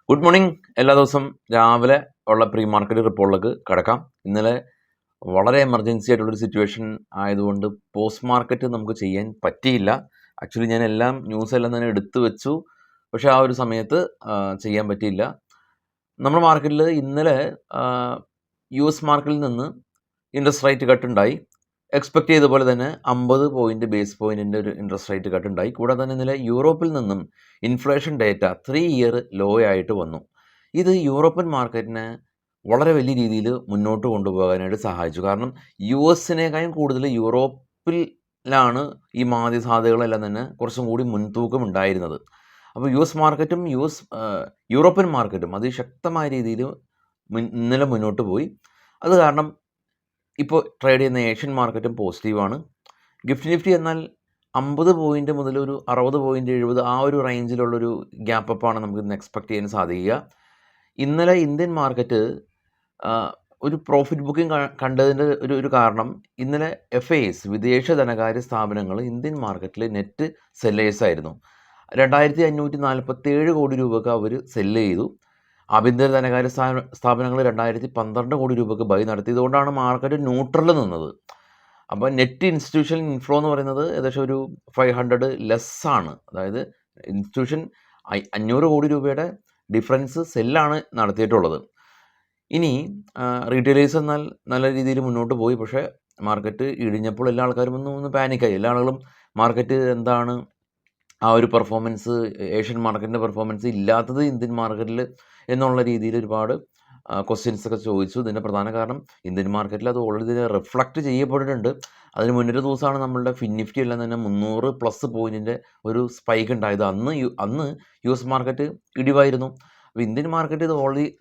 Good morning. എല്ലാ ദിവസവും രാവിലെ ഉള്ള പ്രീ മാർക്കറ്റ് റിപ്പോർട്ടിലേക്ക് കടക്കാം. ഇന്നലെ വളരെ എമർജൻസി ആയിട്ടുള്ളൊരു സിറ്റുവേഷൻ ആയതുകൊണ്ട് പോസ്റ്റ് മാർക്കറ്റ് നമുക്ക് ചെയ്യാൻ പറ്റിയില്ല. ആക്ച്വലി ഞാൻ ന്യൂസ് എല്ലാം തന്നെ എടുത്തു വെച്ചു, പക്ഷേ ആ ഒരു സമയത്ത് ചെയ്യാൻ പറ്റിയില്ല. നമ്മുടെ മാർക്കറ്റിൽ ഇന്നലെ യു എസ് മാർക്കറ്റിൽ നിന്ന് ഇൻട്രസ്റ്റ് റേറ്റ് കട്ടുണ്ടായി. എക്സ്പെക്ട് ചെയ്ത പോലെ തന്നെ 50 പോയിൻറ്റ് ബേസ് പോയിൻറ്റിൻ്റെ ഒരു ഇൻട്രസ്റ്റ് റേറ്റ് കട്ടുണ്ടായി. കൂടാതെ തന്നെ ഇന്നലെ യൂറോപ്പിൽ നിന്നും ഇൻഫ്ലേഷൻ ഡേറ്റ 3 ഇയർ ലോ ആയിട്ട് വന്നു. ഇത് യൂറോപ്യൻ മാർക്കറ്റിനെ വളരെ വലിയ രീതിയിൽ മുന്നോട്ട് കൊണ്ടുപോകാനായിട്ട് സഹായിച്ചു. കാരണം യു എസിനേക്കാളും കൂടുതൽ യൂറോപ്പിലാണ് ഈ മാന്ദ്യ സാധ്യതകളെല്ലാം തന്നെ കുറച്ചും കൂടി മുൻതൂക്കം ഉണ്ടായിരുന്നത്. അപ്പോൾ യു എസ് മാർക്കറ്റും യൂറോപ്യൻ മാർക്കറ്റും അതിശക്തമായ രീതിയിൽ ഇന്നലെ മുന്നോട്ട് പോയി. അത് കാരണം ഇപ്പോൾ ട്രേഡ് ചെയ്യുന്ന ഏഷ്യൻ മാർക്കറ്റും പോസിറ്റീവാണ്. നിഫ്റ്റി എന്നാൽ 50 പോയിൻ്റ് മുതൽ ഒരു 60 പോയിൻ്റ് 70 ആ ഒരു റേഞ്ചിലുള്ളൊരു ഗ്യാപ്പ് അപ്പാണ് നമുക്ക് ഇന്ന് എക്സ്പെക്ട് ചെയ്യാൻ സാധിക്കുക. ഇന്നലെ ഇന്ത്യൻ മാർക്കറ്റ് ഒരു പ്രോഫിറ്റ് ബുക്കിംഗ് കണ്ടതിൻ്റെ ഒരു കാരണം ഇന്നലെ FIs വിദേശ ധനകാര്യ സ്ഥാപനങ്ങൾ ഇന്ത്യൻ മാർക്കറ്റിൽ നെറ്റ് സെല്ലേഴ്സ് ആയിരുന്നു. 2547 കോടി രൂപയ്ക്ക് അവർ സെല്ല് ചെയ്തു. ആഭ്യന്തര ധനകാര്യ സ്ഥാപനങ്ങൾ 2012 കോടി രൂപയ്ക്ക് ബൈ നടത്തിയതുകൊണ്ടാണ് മാർക്കറ്റ് ന്യൂട്രൽ നിന്നത്. അപ്പോൾ നെറ്റ് ഇൻസ്റ്റിറ്റ്യൂഷൻ ഇൻഫ്ലോ എന്ന് പറയുന്നത് ഏകദേശം ഒരു 500 ലെസ്സാണ്. അതായത് ഇൻസ്റ്റിറ്റ്യൂഷൻ 500 കോടി രൂപയുടെ ഡിഫറൻസ് സെല്ലാണ് നടത്തിയിട്ടുള്ളത്. ഇനി റീറ്റെയിലേഴ്സ് എന്നാൽ നല്ല രീതിയിൽ മുന്നോട്ട് പോയി. പക്ഷേ മാർക്കറ്റ് ഇടിഞ്ഞപ്പോൾ എല്ലാ ആൾക്കാരും ഒന്ന് പാനിക്കായി. എല്ലാ ആളുകളും മാർക്കറ്റ് എന്താണ് ആ ഒരു പെർഫോമൻസ്, ഏഷ്യൻ മാർക്കറ്റിൻ്റെ പെർഫോമൻസ് ഇല്ലാത്തത് ഇന്ത്യൻ മാർക്കറ്റിൽ എന്നുള്ള രീതിയിൽ ഒരുപാട് ക്വസ്റ്റ്യൻസൊക്കെ ചോദിച്ചു. ഇതിൻ്റെ പ്രധാന കാരണം ഇന്ത്യൻ മാർക്കറ്റിൽ അത് ഓൾറെഡി റിഫ്ലക്റ്റ് ചെയ്യപ്പെട്ടിട്ടുണ്ട്. അതിന് മുന്നൊരു ദിവസമാണ് നമ്മളുടെ ഫിൻനിഫ്റ്റി എല്ലാം തന്നെ 300+ പോയിൻറ്റിൻ്റെ ഒരു സ്പൈക്ക് ഉണ്ടായത്. അന്ന് യു എസ് മാർക്കറ്റ് ഇടിവായിരുന്നു. അപ്പോൾ ഇന്ത്യൻ മാർക്കറ്റ് ഇത്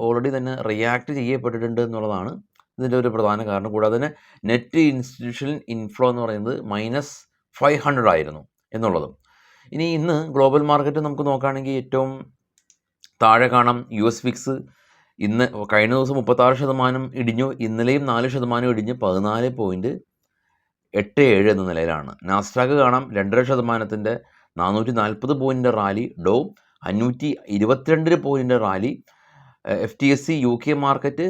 ഓൾറെഡി തന്നെ റിയാക്ട് ചെയ്യപ്പെട്ടിട്ടുണ്ട് എന്നുള്ളതാണ് ഇതിൻ്റെ ഒരു പ്രധാന കാരണം. കൂടാതെ തന്നെ നെറ്റ് ഇൻസ്റ്റിറ്റ്യൂഷണൽ ഇൻഫ്ലോ എന്ന് പറയുന്നത് -500 ആയിരുന്നു എന്നുള്ളതും. ഇനി ഇന്ന് ഗ്ലോബൽ മാർക്കറ്റ് നമുക്ക് നോക്കുകയാണെങ്കിൽ ഏറ്റവും താഴെ കാണാം US വിക്സ്. ഇന്ന് കഴിഞ്ഞ ദിവസം 36% ഇടിഞ്ഞു. ഇന്നലെയും 4% ഇടിഞ്ഞ് 14.87 എന്ന നിലയിലാണ്. നാസ്ഡാക്ക് കാണാം 2.5% 440 പോയിൻറ്റിൻ്റെ റാലി. ഡോ 522 പോയിൻറ്റിൻ്റെ റാലി. FTSE UK മാർക്കറ്റ്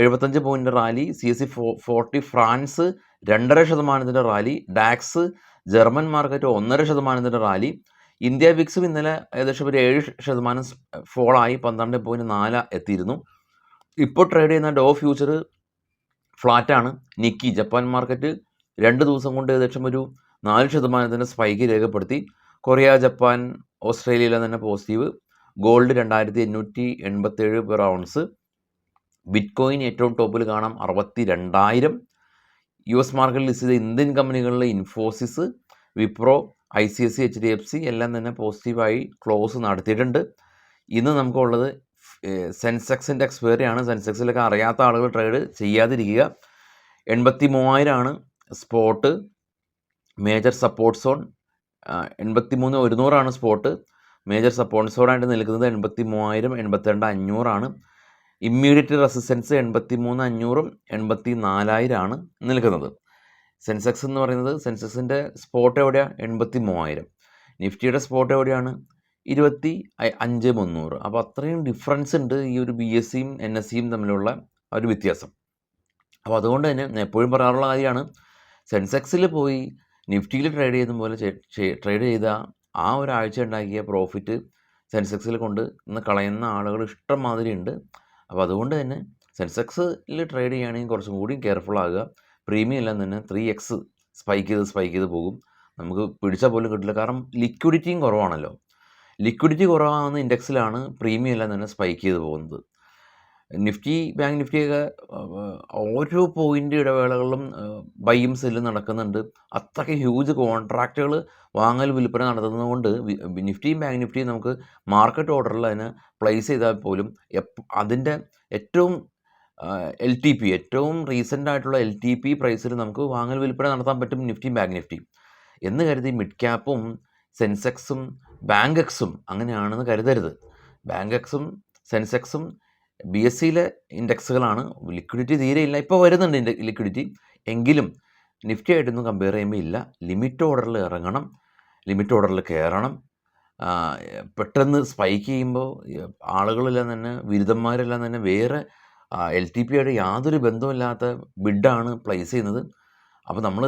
75 പോയിൻറ്റിൻ്റെ rally. CAC 40 France 2.5% rally. DAX German market 1.5% rally. India വിക്സും ഇന്നലെ ഏകദേശം ഒരു 7% ഫോളായി 12.4 എത്തിയിരുന്നു. ഇപ്പോൾ ട്രേഡ് ചെയ്യുന്ന ഡോ ഫ്യൂച്ചർ ഫ്ലാറ്റാണ്. നിക്കി ജപ്പാൻ മാർക്കറ്റ് 2 ദിവസം കൊണ്ട് ഏകദേശം ഒരു 4% സ്പൈക്ക് രേഖപ്പെടുത്തി. കൊറിയ, ജപ്പാൻ, ഓസ്ട്രേലിയയിലെ തന്നെ positive. Gold 2887 per ounce. Bitcoin ഏറ്റവും ടോപ്പിൽ കാണാം 62,000. US മാർക്കറ്റിൽ ലിസ്റ്റ് ചെയ്ത ഇന്ത്യൻ കമ്പനികളിലെ ഇൻഫോസിസ്, വിപ്രോ, ICICI, HDFC എല്ലാം തന്നെ പോസിറ്റീവായി ക്ലോസ് നടത്തിയിട്ടുണ്ട്. ഇന്ന് നമുക്കുള്ളത് സെൻസെക്സിൻ്റെ എക്സ്പയറിയാണ്. സെൻസെക്സിലൊക്കെ അറിയാത്ത ആളുകൾ ട്രേഡ് ചെയ്യാതിരിക്കുക. 83,000 spot. Major support zone 83,100 spot. Major support സോണായിട്ട് നിൽക്കുന്നത് 83,000, 82,500. ഇമ്മീഡിയറ്റ് റെസിസ്റ്റൻസ് 83,500, 84,000 നിൽക്കുന്നത്. സെൻസെക്സ് എന്ന് പറയുന്നത് സെൻസെക്സിൻ്റെ സ്പോട്ട് എവിടെയാണ്? 83,000. നിഫ്റ്റിയുടെ സ്പോട്ട് എവിടെയാണ്? 25,300. അപ്പോൾ അത്രയും ഡിഫറൻസ് ഉണ്ട് ഈ ഒരു BSEയും NSEയും തമ്മിലുള്ള ഒരു വ്യത്യാസം. അപ്പോൾ അതുകൊണ്ട് തന്നെ ഞാൻ എപ്പോഴും പറയാറുള്ള കാര്യമാണ്, സെൻസെക്സിൽ പോയി നിഫ്റ്റിയിൽ ട്രേഡ് ചെയ്യുന്ന പോലെ ട്രേഡ് ചെയ്ത ആ ഒരാഴ്ച ഉണ്ടാക്കിയ പ്രോഫിറ്റ് സെൻസെക്സിൽ കൊണ്ട് ഇന്ന് കളയുന്ന ആളുകൾ ഇഷ്ടം മാതിരി ഉണ്ട്. അപ്പോൾ അതുകൊണ്ട് തന്നെ സെൻസെക്സിൽ ട്രേഡ് ചെയ്യുകയാണെങ്കിൽ കുറച്ചും കൂടി കെയർഫുൾ ആകുക. പ്രീമിയം എല്ലാം തന്നെ 3x സ്പൈക്ക് ചെയ്ത് പോകും. നമുക്ക് പിടിച്ചാൽ പോലും കിട്ടില്ല. കാരണം ലിക്വിഡിറ്റിയും കുറവാണല്ലോ. ലിക്വിഡിറ്റി കുറവാകുന്ന ഇൻഡെക്സിലാണ് പ്രീമിയം എല്ലാം തന്നെ സ്പൈക്ക് ചെയ്ത് പോകുന്നത്. ബാങ്ക് നിഫ്റ്റിയൊക്കെ ഓരോ പോയിൻ്റ് ഇടവേളകളിലും ബൈയും സെല്ലും നടക്കുന്നുണ്ട്. അത്രയ്ക്ക് ഹ്യൂജ് കോൺട്രാക്റ്റുകൾ വാങ്ങൽ വിൽപ്പന നടത്തുന്നതുകൊണ്ട് നിഫ്റ്റിയും ബാങ്ക് നിഫ്റ്റിയും നമുക്ക് മാർക്കറ്റ് ഓർഡറിൽ അതിനെ പ്ലേസ് ചെയ്താൽ പോലും അതിൻ്റെ ഏറ്റവും LTP, ഏറ്റവും റീസെൻ്റ് ആയിട്ടുള്ള LTP പ്രൈസിൽ നമുക്ക് വാങ്ങൽ വിൽപ്പന നടത്താൻ പറ്റും നിഫ്റ്റിയും ബാങ്ക് നിഫ്റ്റിയും എന്ന് കരുതി മിഡ് ക്യാപ്പും സെൻസെക്സും ബാങ്ക് എക്സും അങ്ങനെയാണെന്ന് കരുതരുത്. ബാങ്ക് എക്സും സെൻസെക്സും BSEയിലെ ഇൻഡെക്സുകളാണ്. ലിക്വിഡിറ്റി തീരെയില്ല. ഇപ്പോൾ വരുന്നുണ്ട് ലിക്വിഡിറ്റി, എങ്കിലും നിഫ്റ്റി ആയിട്ടൊന്നും കമ്പയർ ചെയ്യുമ്പോൾ ഇല്ല. ലിമിറ്റ് ഓർഡറിൽ ഇറങ്ങണം, ലിമിറ്റ് ഓർഡറിൽ കയറണം. പെട്ടെന്ന് സ്പൈക്ക് ചെയ്യുമ്പോൾ ആളുകളെല്ലാം തന്നെ ബിരുദന്മാരെല്ലാം തന്നെ വേറെ LTP ആയിട്ട് യാതൊരു ബന്ധമില്ലാത്ത ബിഡാണ് പ്ലേസ് ചെയ്യുന്നത്. അപ്പോൾ നമ്മൾ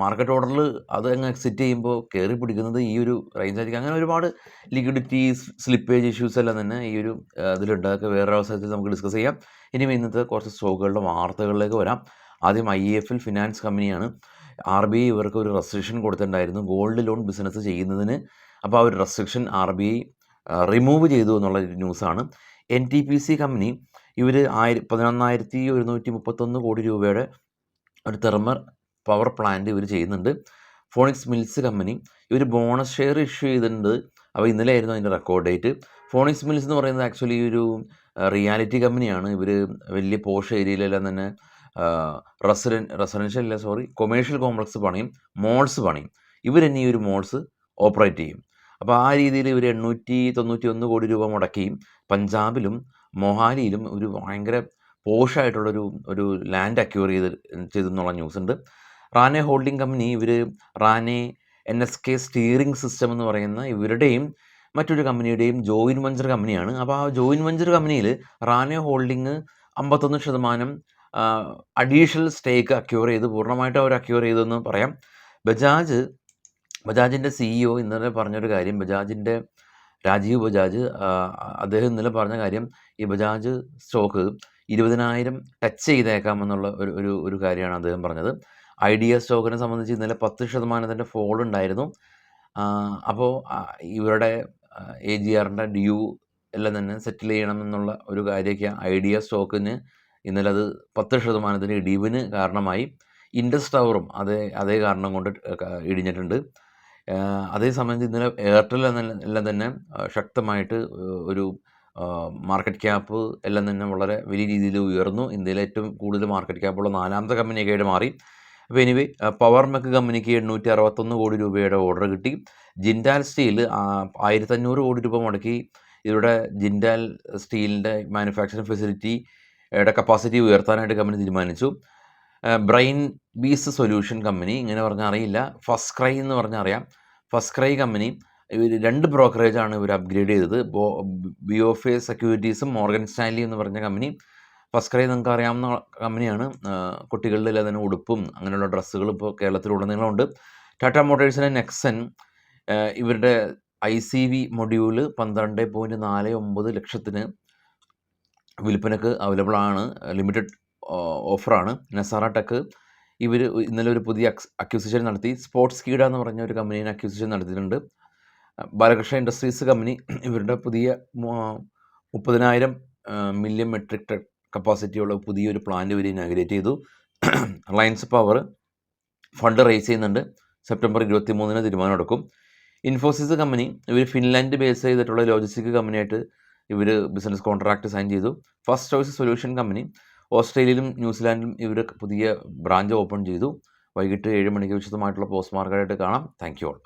മാർക്കറ്റ് ഓർഡറിൽ അത് അങ്ങ് എക്സിറ്റ് ചെയ്യുമ്പോൾ കയറി പിടിക്കുന്നത് ഈ ഒരു റേഞ്ചായിരിക്കും. അങ്ങനെ ഒരുപാട് ലിക്വിഡിറ്റി സ്ലിപ്പേജ് ഇഷ്യൂസ് എല്ലാം തന്നെ ഈ ഒരു ഇതിലുണ്ട്. അതൊക്കെ വേറെ അവസരത്തിൽ നമുക്ക് ഡിസ്കസ് ചെയ്യാം. ഇനി ഇന്നത്തെ കുറച്ച് സ്റ്റോക്കുകളുടെ വാർത്തകളിലേക്ക് വരാം. ആദ്യം IIFL ഫിനാൻസ് കമ്പനിയാണ്. RBI ഇവർക്ക് ഒരു റെസ്ട്രിക്ഷൻ കൊടുത്തിട്ടുണ്ടായിരുന്നു ഗോൾഡ് ലോൺ ബിസിനസ് ചെയ്യുന്നതിന്. അപ്പോൾ ആ ഒരു റെസ്ട്രിക്ഷൻ RBI റിമൂവ് ചെയ്തു എന്നുള്ള ന്യൂസാണ്. NTPC കമ്പനി ഇവർ 11,131 കോടി രൂപയുടെ ഒരു തെർമൽ പവർ പ്ലാന്റ് ഇവർ ചെയ്യുന്നുണ്ട്. ഫോണിക്സ് മിൽസ് കമ്പനി ഇവർ ബോണസ് ഷെയർ ഇഷ്യൂ ചെയ്തിട്ടുണ്ട്. അപ്പോൾ ഇന്നലെ ആയിരുന്നു അതിൻ്റെ റെക്കോർഡ് ഡേറ്റ്. ഫോണിക്സ് മിൽസ് എന്ന് പറയുന്നത് ആക്ച്വലി ഒരു റിയാലിറ്റി കമ്പനിയാണ്. ഇവർ വലിയ പോഷ് ഏരിയയിലെല്ലാം തന്നെ കൊമേഴ്ഷ്യൽ കോംപ്ലക്സ് പണിയും മോൾസ് പണിയും. ഇവർ തന്നെ ഈ ഒരു മോൾസ് ഓപ്പറേറ്റ് ചെയ്യും. അപ്പോൾ ആ രീതിയിൽ ഇവർ 891 കോടി രൂപ മുടക്കി പഞ്ചാബിലും മൊഹാലിയിലും ഒരു ഭയങ്കര പോഷായിട്ടുള്ളൊരു ലാൻഡ് അക്യൂർ ചെയ്തെന്നുള്ള ന്യൂസ് ഉണ്ട്. റാനെ ഹോൾഡിംഗ് കമ്പനി ഇവർ റാനെ NSK സ്റ്റീറിംഗ് സിസ്റ്റം എന്ന് പറയുന്ന ഇവരുടെയും മറ്റൊരു കമ്പനിയുടെയും ജോയിൻറ്റ് വെഞ്ചർ കമ്പനിയാണ്. അപ്പോൾ ആ ജോയിൻറ്റ് വെഞ്ചർ കമ്പനിയിൽ റാനെ ഹോൾഡിംഗ് 51% അഡീഷണൽ സ്റ്റേക്ക് അക്യൂർ ചെയ്ത് പൂർണ്ണമായിട്ട് അവർ അക്യൂർ ചെയ്തെന്ന് പറയാം. ബജാജിൻ്റെ CEO ഇന്നലെ പറഞ്ഞൊരു കാര്യം, ബജാജിൻ്റെ രാജീവ് ബജാജ് അദ്ദേഹം ഇന്നലെ പറഞ്ഞ കാര്യം, ഈ ബജാജ് സ്റ്റോക്ക് 20,000 ടച്ച് ചെയ്തേക്കാമെന്നുള്ള ഒരു കാര്യമാണ് അദ്ദേഹം പറഞ്ഞത്. ഐഡിയ സ്റ്റോക്കിനെ സംബന്ധിച്ച് ഇന്നലെ 10% ഫോൾ ഉണ്ടായിരുന്നു. അപ്പോൾ ഇവരുടെ AGRൻ്റെ ഡ്യൂ എല്ലാം തന്നെ സെറ്റിൽ ചെയ്യണമെന്നുള്ള ഒരു കാര്യമൊക്കെ ഐഡിയ സ്റ്റോക്കിന് ഇന്നലെ അത് 10% ഇടിവിന് കാരണമായി. ഇൻഡസ് ടവറും അതേ കാരണം കൊണ്ട് ഇടിഞ്ഞിട്ടുണ്ട്. അതേസമയം ഇന്നലെ എയർടെൽ എല്ലാം തന്നെ ശക്തമായിട്ട് ഒരു മാർക്കറ്റ് ക്യാപ്പ് എല്ലാം തന്നെ വളരെ വലിയ രീതിയിൽ ഉയർന്നു. ഇന്ത്യയിലെ ഏറ്റവും കൂടുതൽ മാർക്കറ്റ് ക്യാപ്പുള്ള 4ാമത്തെ കമ്പനിയൊക്കെ ആയിട്ട് മാറി. അപ്പോൾ എനിവേ പവർ മെക്ക് കമ്പനിക്ക് 861 കോടി രൂപയുടെ ഓർഡർ കിട്ടി. ജിൻഡാൽ സ്റ്റീൽ 1,500 കോടി രൂപ മുടക്കി ഇവരുടെ ജിൻഡാൽ സ്റ്റീലിൻ്റെ മാനുഫാക്ചറിങ് ഫെസിലിറ്റിയുടെ കപ്പാസിറ്റി ഉയർത്താനായിട്ട് കമ്പനി തീരുമാനിച്ചു. ബ്രെയിൻ ബീസ് സൊല്യൂഷൻ കമ്പനി, ഇങ്ങനെ പറഞ്ഞാൽ അറിയില്ല, ഫസ്ക്രൈ എന്ന് പറഞ്ഞാൽ അറിയാം. ഫസ്ക്രൈ കമ്പനി ഇവർ 2 ബ്രോക്കറേജാണ് ഇവർ അപ്ഗ്രേഡ് ചെയ്തത്. BofA സെക്യൂരിറ്റീസും മോർഗൻ സ്റ്റാൻലി എന്ന് പറഞ്ഞ കമ്പനി. ഫസ്ക്രൈ നിങ്ങൾക്ക് അറിയാവുന്ന കമ്പനിയാണ്. കുട്ടികളുടെ എല്ലാം തന്നെ ഉടുപ്പും അങ്ങനെയുള്ള ഡ്രസ്സുകളും ഇപ്പോൾ കേരളത്തിലുടനീളമുണ്ട്. ടാറ്റ മോട്ടോഴ്സിൻ്റെ നെക്സൺ ഇവരുടെ ICV മൊഡ്യൂള് 12.49 ലക്ഷത്തിന് വിൽപ്പനക്ക് അവൈലബിൾ ആണ്. ലിമിറ്റഡ് ഓഫറാണ്. നസാറ ടെക് ഇവർ ഇന്നലെ ഒരു പുതിയ അക്വിസിഷൻ നടത്തി. സ്പോർട്സ് കീഡ എന്ന് പറഞ്ഞ ഒരു കമ്പനീനെ അക്വിസിഷൻ നടത്തിയിട്ടുണ്ട്. ബാലകൃഷ്ണ ഇൻഡസ്ട്രീസ് കമ്പനി ഇവരുടെ പുതിയ 30,000 മില്യൺ മെട്രിക് ടൺ കപ്പാസിറ്റിയുള്ള പുതിയൊരു പ്ലാന്റ് ഇവർ ഇനാഗ്രേറ്റ് ചെയ്തു. റിലയൻസ് പവർ ഫണ്ട് റേസ് ചെയ്യുന്നുണ്ട്. സെപ്റ്റംബർ 23 തീരുമാനം എടുക്കും. ഇൻഫോസിസ് കമ്പനി ഇവർ ഫിൻലാൻഡ് ബേസ് ചെയ്തിട്ടുള്ള ലോജിസ്റ്റിക് കമ്പനിയായിട്ട് ഇവർ ബിസിനസ് കോൺട്രാക്ട് സൈൻ ചെയ്തു. ഫസ്റ്റ് ചോയ്സ് സൊല്യൂഷൻ കമ്പനി ഓസ്ട്രേലിയയിലും ന്യൂസിലാൻഡിലും ഇവർ പുതിയ ബ്രാഞ്ച് ഓപ്പൺ ചെയ്തു. വൈകിട്ട് 7 മണിക്ക് വിശദമായിട്ടുള്ള പോസ്റ്റ് മാർക്കറ്റായിട്ട് കാണാം. Thank you all.